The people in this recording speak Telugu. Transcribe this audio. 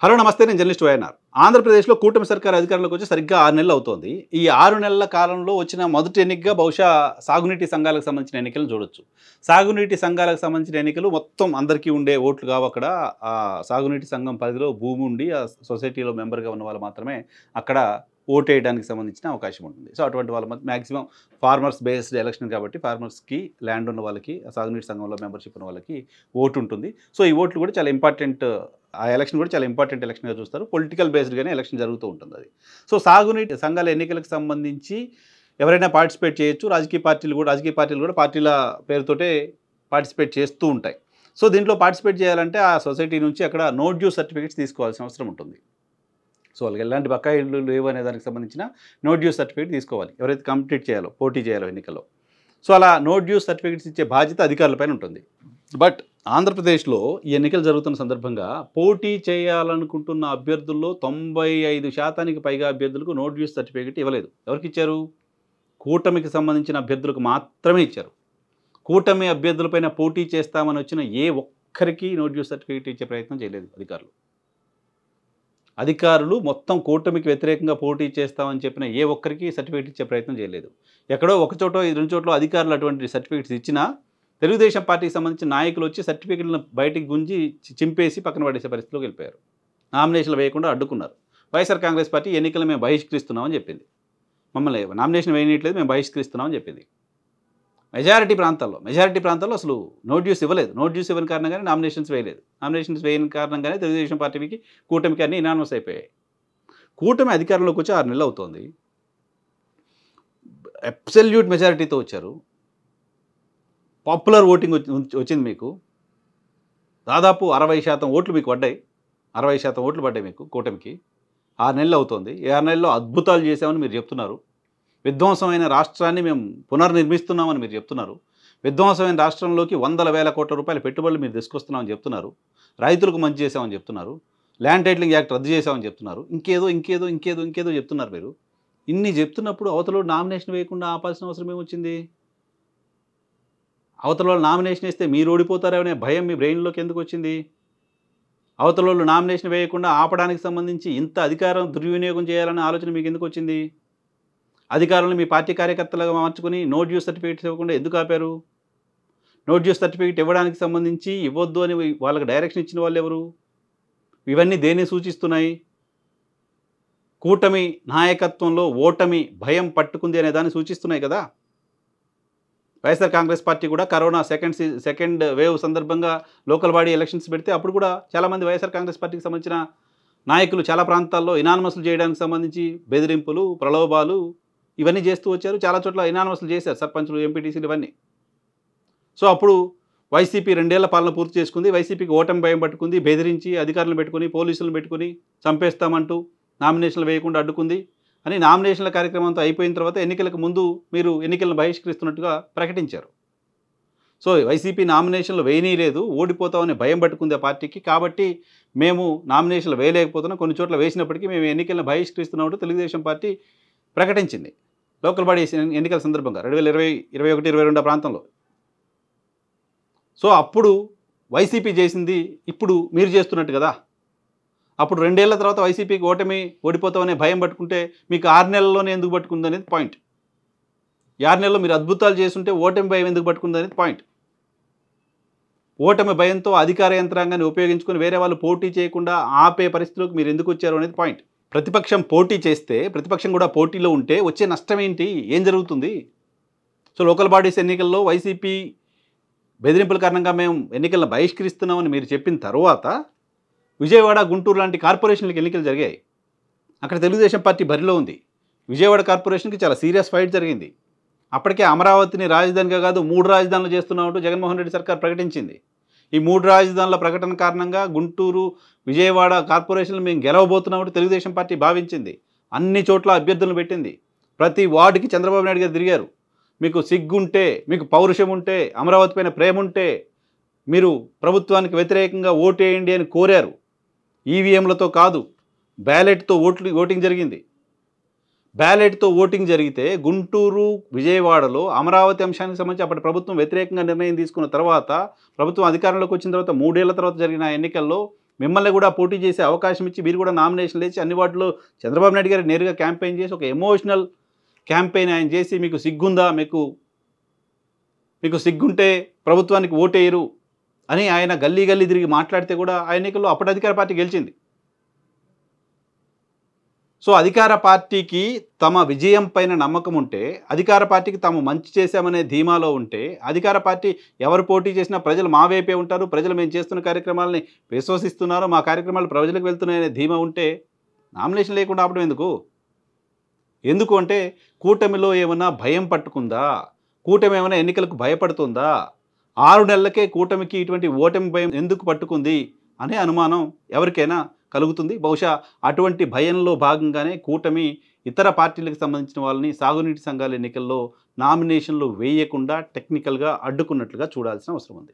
హలో నమస్తే, నేను జర్నలిస్ట్ వైఎన్ఆర్. ఆంధ్రప్రదేశ్లో కూటమి సర్కార్ అధికారంలోకి వచ్చి సరిగ్గా 6 నెలలు అవుతోంది. ఈ 6 నెలల కాలంలో వచ్చిన మొదటి ఎన్నికగా బహుశా సాగునీటి సంఘాలకు సంబంధించిన ఎన్నికలను చూడొచ్చు. సాగునీటి సంఘాలకు సంబంధించిన ఎన్నికలు మొత్తం అందరికీ ఉండే ఓట్లు కావు అక్కడ. సాగునీటి సంఘం పరిధిలో భూమి ఉండి ఆ సొసైటీలో మెంబర్గా ఉన్న వాళ్ళు మాత్రమే అక్కడ ఓటేయడానికి సంబంధించిన అవకాశం ఉంటుంది. సో అటువంటి వాళ్ళ మ్యాక్సిమం ఫార్మర్స్ బేస్డ్ ఎలక్షన్ కాబట్టి ఫార్మర్స్కి ల్యాండ్ ఉన్న వాళ్ళకి సాగునీటి సంఘంలో మెంబర్షిప్ ఉన్న వాళ్ళకి ఓటు ఉంటుంది. సో ఈ ఓట్లు కూడా చాలా ఇంపార్టెంట్. ఆ ఎలక్షన్ కూడా చాలా ఇంపార్టెంట్ ఎలక్షన్గా చూస్తారు. పొలిటికల్ బేస్డ్గానే ఎలక్షన్ జరుగుతూ ఉంటుంది అది. సో సాగునీటి సంఘాల ఎన్నికలకు సంబంధించి ఎవరైనా పార్టిసిపేట్ చేయొచ్చు. రాజకీయ పార్టీలు కూడా పార్టీల పేరుతోటే పార్టిసిపేట్ చేస్తూ ఉంటాయి. సో దీంట్లో పార్టిసిపేట్ చేయాలంటే ఆ సొసైటీ నుంచి అక్కడ నో డ్యూ సర్టిఫికేట్స్ తీసుకోవాల్సిన అవసరం ఉంటుంది. సో వాళ్ళకి ఎలాంటి బకాయిలు లేవు అనే దానికి సంబంధించిన నో డ్యూ సర్టిఫికేట్ తీసుకోవాలి ఎవరైతే కంప్లీట్ చేయాలో, పోటీ చేయాలో ఎన్నికల్లో. సో అలా నో డ్యూ సర్టిఫికేట్స్ ఇచ్చే బాధ్యత అధికారులపైన ఉంటుంది. బట్ ఆంధ్రప్రదేశ్లో ఈ ఎన్నికలు జరుగుతున్న సందర్భంగా పోటీ చేయాలనుకుంటున్న అభ్యర్థుల్లో 95% పైగా అభ్యర్థులకు నో డ్యూ సర్టిఫికేట్ ఇవ్వలేదు. ఎవరికి ఇచ్చారు? కూటమికి సంబంధించిన అభ్యర్థులకు మాత్రమే ఇచ్చారు. కూటమి అభ్యర్థులపైన పోటీ చేస్తామని వచ్చిన ఏ ఒక్కరికి నో డ్యూ సర్టిఫికేట్ ఇచ్చే ప్రయత్నం చేయలేదు అధికారులు మొత్తం కూటమికి వ్యతిరేకంగా పోటీ చేస్తామని చెప్పిన ఏ ఒక్కరికి సర్టిఫికేట్ ఇచ్చే ప్రయత్నం చేయలేదు. ఎక్కడో ఒక చోటో 2 చోట్ల అధికారులు అటువంటి సర్టిఫికేట్స్ ఇచ్చినా తెలుగుదేశం పార్టీకి సంబంధించిన నాయకులు వచ్చి సర్టిఫికేట్లను బయటికి గుంజి చింపేసి పక్కన పడేసే పరిస్థితిలోకి వెళ్ళిపోయారు. నామినేషన్లు వేయకుండా అడ్డుకున్నారు. వైఎస్ఆర్ కాంగ్రెస్ పార్టీ ఎన్నికలు మేము బహిష్కరిస్తున్నామని చెప్పింది. మమ్మల్ని నామినేషన్ వేయనట్లేదు, మేము బహిష్కరిస్తున్నామని చెప్పింది. మెజారిటీ ప్రాంతాల్లో అసలు నో డ్యూస్ ఇవ్వలేదు. నో డ్యూస్ ఇవ్వని కారణంగానే నామినేషన్స్ వేయలేదు. నామినేషన్స్ వేయని కారణంగానే తెలుగుదేశం పార్టీకి, కూటమికి అన్నీ ఇనానిమస్ అయిపోయాయి. కూటమి అధికారంలోకి వచ్చి 6 నెలలు అవుతోంది. అబ్సల్యూట్ మెజారిటీతో వచ్చారు. పాపులర్ ఓటింగ్ వచ్చింది మీకు. దాదాపు 60% ఓట్లు మీకు పడ్డాయి. 60% ఓట్లు పడ్డాయి మీకు కూటమికి. 6 నెలలు అవుతోంది. ఈ 6 నెలల్లో అద్భుతాలు చేశామని మీరు చెప్తున్నారు. విధ్వంసమైన రాష్ట్రాన్ని మేము పునర్నిర్మిస్తున్నామని మీరు చెప్తున్నారు. విధ్వంసమైన రాష్ట్రంలోకి వందల వేల కోట్ల రూపాయల పెట్టుబడులు మీరు తీసుకొస్తున్నామని చెప్తున్నారు. రైతులకు మంచి చేశామని చెప్తున్నారు. ల్యాండ్ టైటిలింగ్ యాక్ట్ రద్దు చేశామని చెప్తున్నారు. ఇంకేదో చెప్తున్నారు మీరు. ఇన్ని చెప్తున్నప్పుడు అవతల నామినేషన్ వేయకుండా ఆపాల్సిన అవసరం ఏమొచ్చింది? అవతల నామినేషన్ వేస్తే మీరు ఓడిపోతారనే భయం మీ బ్రెయిన్లోకి ఎందుకు వచ్చింది? అవతల నామినేషన్ వేయకుండా ఆపడానికి సంబంధించి ఇంత అధికారం దుర్వినియోగం చేయాలనే ఆలోచన మీకు ఎందుకు వచ్చింది? అధికారులను మీ పార్టీ కార్యకర్తలుగా మార్చుకుని నో డ్యూ సర్టిఫికేట్స్ ఇవ్వకుండా ఎందుకు ఆపారు? నో డ్యూ సర్టిఫికేట్ ఇవ్వడానికి సంబంధించి ఇవ్వద్దు అని వాళ్ళకి డైరెక్షన్ ఇచ్చిన వాళ్ళు ఎవరు? ఇవన్నీ దేన్ని సూచిస్తున్నాయి? కూటమి నాయకత్వంలో ఓటమి భయం పట్టుకుంది అనే దాన్ని సూచిస్తున్నాయి కదా. వైఎస్ఆర్ కాంగ్రెస్ పార్టీ కూడా కరోనా సెకండ్ వేవ్ సందర్భంగా లోకల్ బాడీ ఎలక్షన్స్ పెడితే అప్పుడు కూడా చాలామంది వైఎస్ఆర్ కాంగ్రెస్ పార్టీకి సంబంధించిన నాయకులు చాలా ప్రాంతాల్లో ఇనానిమస్లు చేయడానికి సంబంధించి బెదిరింపులు, ప్రలోభాలు ఇవన్నీ చేస్తూ వచ్చారు. చాలా చోట్ల ఇనానిమస్లు చేశారు సర్పంచులు, ఎంపీటీసీలు ఇవన్నీ. సో అప్పుడు వైసీపీ 2 ఏళ్ల పాలన పూర్తి చేసుకుంది. వైసీపీకి ఓటమి భయం పట్టుకుంది. బెదిరించి అధికారులను పెట్టుకుని, పోలీసులను పెట్టుకుని చంపేస్తామంటూ నామినేషన్లు వేయకుండా అడ్డుకుంది అని నామినేషన్ల కార్యక్రమంతో అయిపోయిన తర్వాత ఎన్నికలకు ముందు మీరు ఎన్నికలను బహిష్కరిస్తున్నట్టుగా ప్రకటించారు. సో వైసీపీ నామినేషన్లు వేయనీయలేదు, ఓడిపోతామని భయం పట్టుకుంది ఆ పార్టీకి. కాబట్టి మేము నామినేషన్లు వేయలేకపోతున్నాం, కొన్ని చోట్ల వేసినప్పటికీ మేము ఎన్నికలను బహిష్కరిస్తున్నామంటూ తెలుగుదేశం పార్టీ ప్రకటించింది లోకల్ బాడీ ఎన్నికల సందర్భంగా 2020, 2021, 2022 ప్రాంతంలో. సో అప్పుడు వైసీపీ చేసింది ఇప్పుడు మీరు చేస్తున్నట్టు కదా. అప్పుడు 2 ఏళ్ల తర్వాత వైసీపీకి ఓడిపోతామనే భయం పట్టుకుంటే మీకు 6 నెలల్లోనే ఎందుకు పట్టుకుంది అనేది పాయింట్. 6 నెలల్లో మీరు అద్భుతాలు చేస్తుంటే ఓటమి భయం ఎందుకు పట్టుకుంది అనేది పాయింట్. ఓటమి భయంతో అధికార యంత్రాంగాన్ని ఉపయోగించుకొని వేరే వాళ్ళు పోటీ చేయకుండా ఆపే పరిస్థితిలోకి మీరు ఎందుకు వచ్చారు అనేది పాయింట్. ప్రతిపక్షం పోటీ చేస్తే, ప్రతిపక్షం కూడా పోటీలో ఉంటే వచ్చే నష్టం ఏంటి? ఏం జరుగుతుంది? సో లోకల్ బాడీస్ ఎన్నికల్లో వైసీపీ బెదిరింపుల కారణంగా మేము ఎన్నికలను బహిష్కరిస్తున్నామని మీరు చెప్పిన తర్వాత విజయవాడ, గుంటూరు లాంటి కార్పొరేషన్లకు ఎన్నికలు జరిగాయి. అక్కడ తెలుగుదేశం పార్టీ బరిలో ఉంది. విజయవాడ కార్పొరేషన్కి చాలా సీరియస్ ఫైట్ జరిగింది. అప్పటికే అమరావతిని రాజధానిగా కాదు 3 రాజధానులు చేస్తున్నామంటూ జగన్మోహన్ రెడ్డి సర్కార్ ప్రకటించింది. ఈ 3 రాజధానుల ప్రకటన కారణంగా గుంటూరు, విజయవాడ కార్పొరేషన్లు మేము గెలవబోతున్నామంటూ తెలుగుదేశం పార్టీ భావించింది. అన్ని చోట్ల అభ్యర్థులను పెట్టింది. ప్రతి వార్డుకి చంద్రబాబు నాయుడు గారు తిరిగారు. మీకు సిగ్గుంటే, మీకు పౌరుషం ఉంటే, అమరావతి పైన ప్రేమ ఉంటే మీరు ప్రభుత్వానికి వ్యతిరేకంగా ఓటేయండి అని కోరారు. ఈవీఎంలతో కాదు, బ్యాలెట్తో ఓటింగ్ జరిగింది. బ్యాలెట్తో ఓటింగ్ జరిగితే గుంటూరు, విజయవాడలో అమరావతి అంశానికి సంబంధించి అప్పటి ప్రభుత్వం వ్యతిరేకంగా నిర్ణయం తీసుకున్న తర్వాత ప్రభుత్వం అధికారంలోకి వచ్చిన తర్వాత 3 ఏళ్ల తర్వాత జరిగిన ఎన్నికల్లో మిమ్మల్ని కూడా పోటీ చేసే అవకాశం ఇచ్చి మీరు కూడా నామినేషన్ లేచి అన్ని వాటిలో చంద్రబాబు నాయుడు గారు నేరుగా క్యాంపెయిన్ చేసి ఒక ఎమోషనల్ క్యాంపెయిన్ ఆయన చేసి మీకు సిగ్గుందా, మీకు సిగ్గుంటే ప్రభుత్వానికి ఓటేయరు అని ఆయన గల్లీ గల్లీ తిరిగి మాట్లాడితే కూడా ఆ ఎన్నికల్లో అప్పటి అధికార పార్టీ గెలిచింది. సో అధికార పార్టీకి తమ విజయం పైన నమ్మకం ఉంటే, అధికార పార్టీకి తాము మంచి చేశామనే ధీమాలో ఉంటే, అధికార పార్టీ ఎవరు పోటీ చేసినా ప్రజలు మా వైపే ఉంటారు, ప్రజలు మేము చేస్తున్న కార్యక్రమాలని విశ్వసిస్తున్నారు, మా కార్యక్రమాలు ప్రజలకు వెళ్తున్నాయనే ధీమా ఉంటే నామినేషన్ లేకుండా ఆపడం ఎందుకు? ఎందుకు అంటే కూటమిలో ఏమన్నా భయం పట్టుకుందా? కూటమి ఏమైనా ఎన్నికలకు భయపడుతుందా? 6 నెలలకే కూటమికి ఇటువంటి ఓటమి భయం ఎందుకు పట్టుకుంది అనే అనుమానం ఎవరికైనా కలుగుతుంది. బహుశా అటువంటి భయంలో భాగంగానే కూటమి ఇతర పార్టీలకు సంబంధించిన వాళ్ళని సాగునీటి సంఘాల ఎన్నికల్లో నామినేషన్లు వేయకుండా టెక్నికల్గా అడ్డుకున్నట్లుగా చూడాల్సిన అవసరం ఉంది.